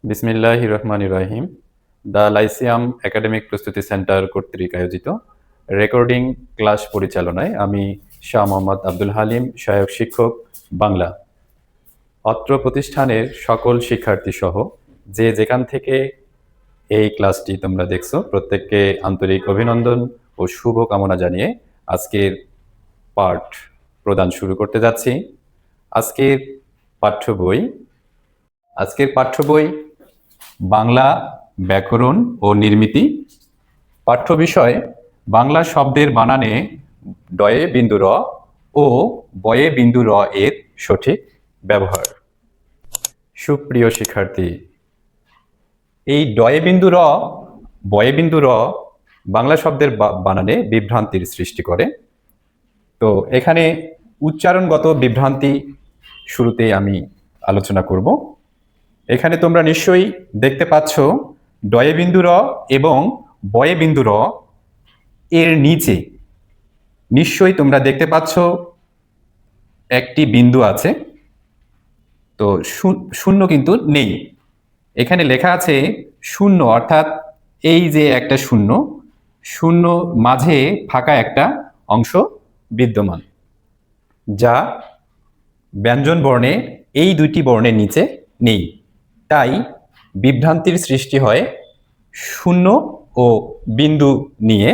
বিসমিল্লাহির রহমানির রহিম। The Lyceum academic প্রস্তুতি সেন্টার কর্তৃক আয়োজিত রেকর্ডিং ক্লাস পরিচালনায় আমি শাহ মোহাম্মদ আব্দুল হালিম, সহায়ক শিক্ষক, বাংলা। অত্র প্রতিষ্ঠানের সকল শিক্ষার্থী সহ যে যেখান থেকে এই ক্লাসটি তোমরা দেখছো, প্রত্যেককে আন্তরিক অভিনন্দন ও শুভ কামনা জানিয়ে আজকের পাঠ প্রদান শুরু করতে যাচ্ছি। আজকের পাঠ্য বই বাংলা ব্যাকরণ ও নির্মিতি। পাঠ্য বিষয় বাংলা শব্দের বানানে ডয়ে বিন্দু র ও বয়ে বিন্দু র এর সঠিক ব্যবহার। সুপ্রিয় শিক্ষার্থী, এই ডয়ে বিন্দু র, বয়ে বিন্দু র বাংলা শব্দের বানানে বিভ্রান্তির সৃষ্টি করে। তো এখানে উচ্চারণগত বিভ্রান্তি শুরুতেই আমি আলোচনা করব। এখানে তোমরা নিশ্চয়ই দেখতে পাচ্ছ ডয়ে বিন্দু র এবং বয়ে বিন্দু র এর নিচে নিশ্চয়ই তোমরা দেখতে পাচ্ছ একটি বিন্দু আছে। তো শূন্য কিন্তু নেই, এখানে লেখা আছে শূন্য, অর্থাৎ এই যে একটা শূন্য, শূন্য মাঝে ফাঁকা একটা অংশ বিদ্যমান, যা ব্যঞ্জন বর্ণে এই দুইটি বর্ণের নিচে নেই। তাই বিভ্রান্তির সৃষ্টি হয় শূন্য ও বিন্দু নিয়ে।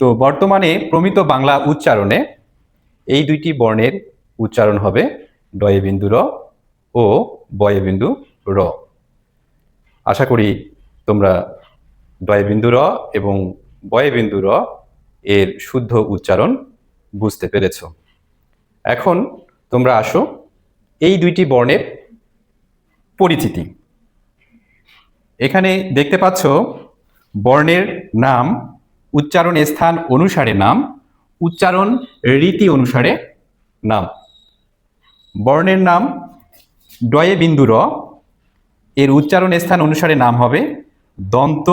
তো বর্তমানে প্রমিত বাংলা উচ্চারণে এই দুইটি বর্ণের উচ্চারণ হবে ডয়ে বিন্দু র ও বয়ে বিন্দু র। আশা করি তোমরা ডয়ে বিন্দু র এবং বয়ে বিন্দু র এর শুদ্ধ উচ্চারণ বুঝতে পেরেছ। এখন তোমরা আসো এই দুইটি বর্ণের পরিচিতি। এখানে দেখতে পাচ্ছ বর্ণের নাম, উচ্চারণ স্থান অনুসারে নাম, উচ্চারণ রীতি অনুসারে নাম। বর্ণের নাম ডয়ে বিন্দু র এর উচ্চারণ স্থান অনুসারে নাম হবে দন্ত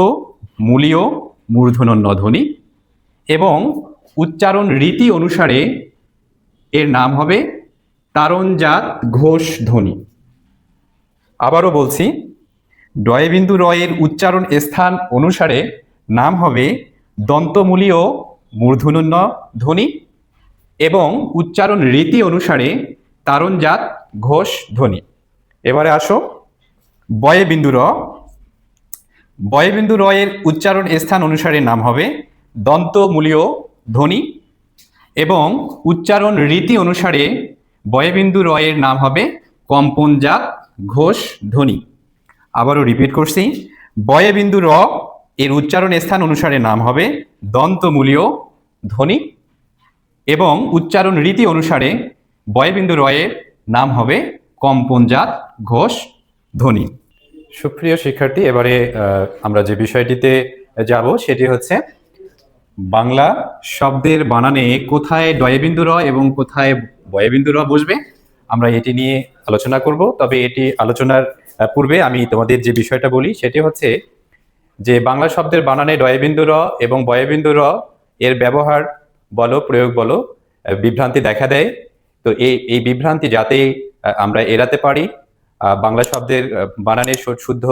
মূলীয় মূর্ধন্য ধ্বনি, এবং উচ্চারণ রীতি অনুসারে এর নাম হবে তারণজাত ঘোষ ধ্বনি। আবারও বলছি, ডয়ে বিন্দু র এর উচ্চারণ স্থান অনুসারে নাম হবে দন্তমূলীয় মূর্ধন্য ধ্বনি, এবং উচ্চারণ রীতি অনুসারে তারণজাত ঘোষ ধ্বনি। এবারে আসো বয়ে বিন্দু র। বয়ে বিন্দু র এর উচ্চারণ স্থান অনুসারে নাম হবে দন্তমূলীয় ধ্বনি, এবং উচ্চারণ রীতি অনুসারে বয়ে বিন্দু র এর নাম হবে কম্পনজাত ঘোষ ধ্বনি। আবারও রিপিট করছি, বয়ে বিন্দু র এর উচ্চারণ স্থান অনুসারে নাম হবে দন্তমূলীয় ধ্বনি, এবং উচ্চারণ রীতি অনুসারে বয়ে বিন্দু র এর নাম হবে কম্পনজাত ঘোষ ধ্বনি। সুপ্রিয় শিক্ষার্থী, এবারে আমরা যে বিষয়টিতে যাব সেটি হচ্ছে বাংলা শব্দের বানানে কোথায় ডয়ে বিন্দু র এবং কোথায় বয়ে বিন্দু র বসবে, আমরা এটি নিয়ে আলোচনা করব। তবে এটি আলোচনার পূর্বে আমি তোমাদের যে বিষয়টা বলি সেটি হচ্ছে যে বাংলা শব্দের বানানে ডয়ে বিন্দু র এবং বয়ে বিন্দু র এর ব্যবহার বলো, প্রয়োগ বলো, বিভ্রান্তি দেখা দেয়। তো এই বিভ্রান্তি যাতে আমরা এড়াতে পারি, বাংলা শব্দের বানানের শুদ্ধ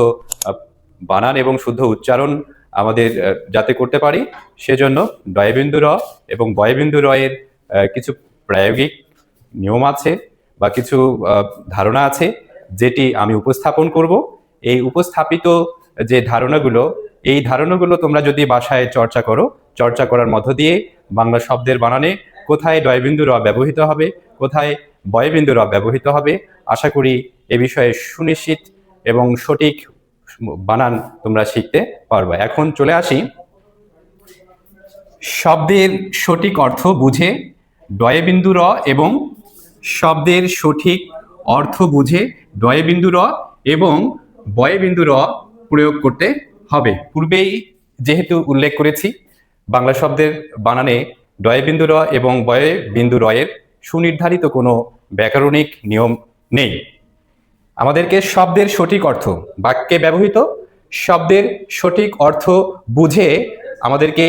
বানান এবং শুদ্ধ উচ্চারণ আমাদের যাতে করতে পারি, সেজন্য ডয়ে বিন্দু র এবং বয়ে বিন্দু র এর কিছু প্রায়োগিক নিয়ম আছে বা কিছু ধারণা আছে, যেটি আমি উপস্থাপন করব। এই উপস্থাপিত যে ধারণাগুলো, এই ধারণাগুলো তোমরা যদি বাসায় চর্চা করো, চর্চা করার মধ্য দিয়ে বাংলা শব্দের বানানে কোথায় ডয়ে বিন্দু র ব্যবহৃত হবে, কোথায় বয়ে বিন্দু র ব্যবহৃত হবে, আশা করি এ বিষয়ে সুনিশ্চিত এবং সঠিক বানান তোমরা শিখতে পারবে। এখন চলে আসি শব্দের সঠিক অর্থ বুঝে ডয়ে বিন্দু র এবং শব্দের সঠিক অর্থ বুঝে ডয়ে বিন্দু র এবং বয়ে বিন্দু র প্রয়োগ করতে হবে। পূর্বেই যেহেতু উল্লেখ করেছি, বাংলা শব্দের বানানে ডয়ে বিন্দু র এবং বয়ে বিন্দু র এর সুনির্ধারিত কোনো ব্যাকরণিক নিয়ম নেই। আমাদেরকে শব্দের সঠিক অর্থ, বাক্যে ব্যবহৃত শব্দের সঠিক অর্থ বুঝে আমাদেরকে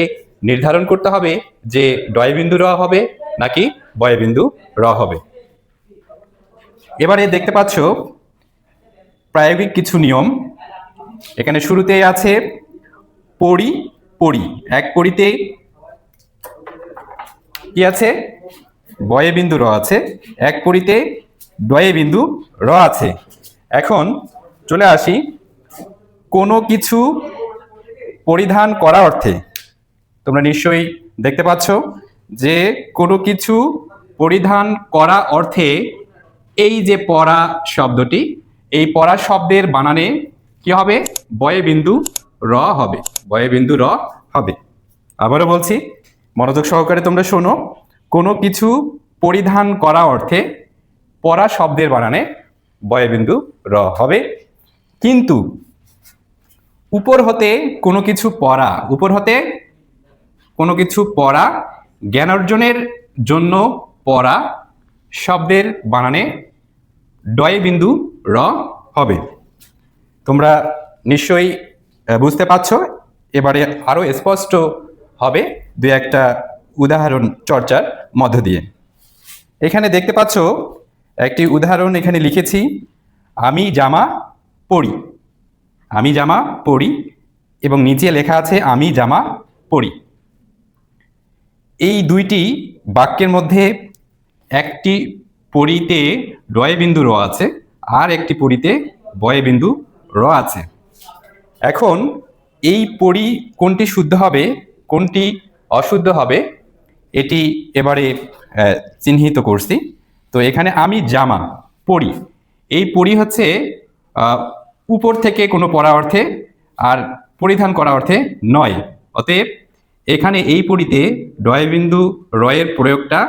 নির্ধারণ করতে হবে যে ডয়ে বিন্দু র হবে নাকি বয়ে বিন্দু র হবে। এবারে দেখতে পাচ্ছ প্রায়োগিক কিছু নিয়ম। এখানে শুরুতেই আছে পড়ি পড়ি, এক পড়িতে কি আছে? বয়ে বিন্দু র আছে, এক পড়িতে ডয়ে বিন্দু র আছে। এখন চলে আসি কোনো কিছু পরিধান করা অর্থে। তোমরা নিশ্চয়ই দেখতে পাচ্ছ যে কোনো কিছু পরিধান করা অর্থে এই যে পরা শব্দটি, এই পরা শব্দের বানানে কি হবে? বয়ে বিন্দু র হবে, বয়ে বিন্দু র হবে। আবারও বলছি, মনোযোগ সহকারে তোমরা শোনো। কোনো কিছু পরিধান করা অর্থে পরা শব্দের বানানে বয়ে বিন্দু র হবে। কিন্তু উপর হতে কোনো কিছু পড়া, উপর হতে কোনো কিছু পড়া, জ্ঞান অর্জনের জন্য পড়া শব্দের বানানে ডয়ে বিন্দু র হবে। তোমরা নিশ্চয়ই বুঝতে পারছো। এবারে আরো স্পষ্ট হবে দু একটা উদাহরণ চর্চার মধ্য দিয়ে। এখানে দেখতে পাচ্ছ একটি উদাহরণ এখানে লিখেছি, আমি জামা পরি। আমি জামা পরি এবং নিচে লেখা আছে আমি জামা পরি। এই দুইটি বাক্যের মধ্যে একটি পরিতে ডয়ে বিন্দু র আছে, আর একটি পরিতে বয়ে বিন্দু র আছে। এখন এই পরি কোনটি শুদ্ধ হবে, কোনটি অশুদ্ধ হবে, এটি এবারে চিহ্নিত করছি। তো এখানে আমি জামা পরি, এই পরি হচ্ছে উপর থেকে কোনো পরা অর্থে আর পরিধান করা অর্থে নয়। অতএব এখানে এই পরিতে ডয় বিন্দু রয়ের প্রয়োগটা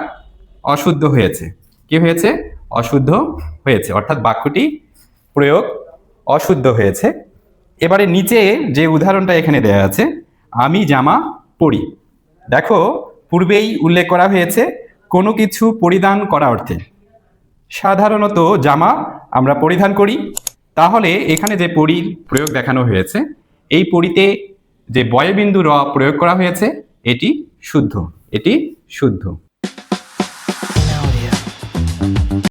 অশুদ্ধ হয়েছে। কি হয়েছে? অশুদ্ধ হয়েছে, অর্থাৎ বাক্যটি প্রয়োগ অশুদ্ধ হয়েছে। এবারে নিচে যে উদাহরণটা এখানে দেওয়া আছে, আমি জামা পরি। দেখো, পূর্বেই উল্লেখ করা হয়েছে কোনো কিছু পরিধান করা অর্থে। সাধারণত জামা আমরা পরিধান করি, তাহলে এখানে যে পরির প্রয়োগ দেখানো হয়েছে, এই পরিতে যে বয়ে বিন্দু র প্রয়োগ করা হয়েছে এটি শুদ্ধ, এটি শুদ্ধ।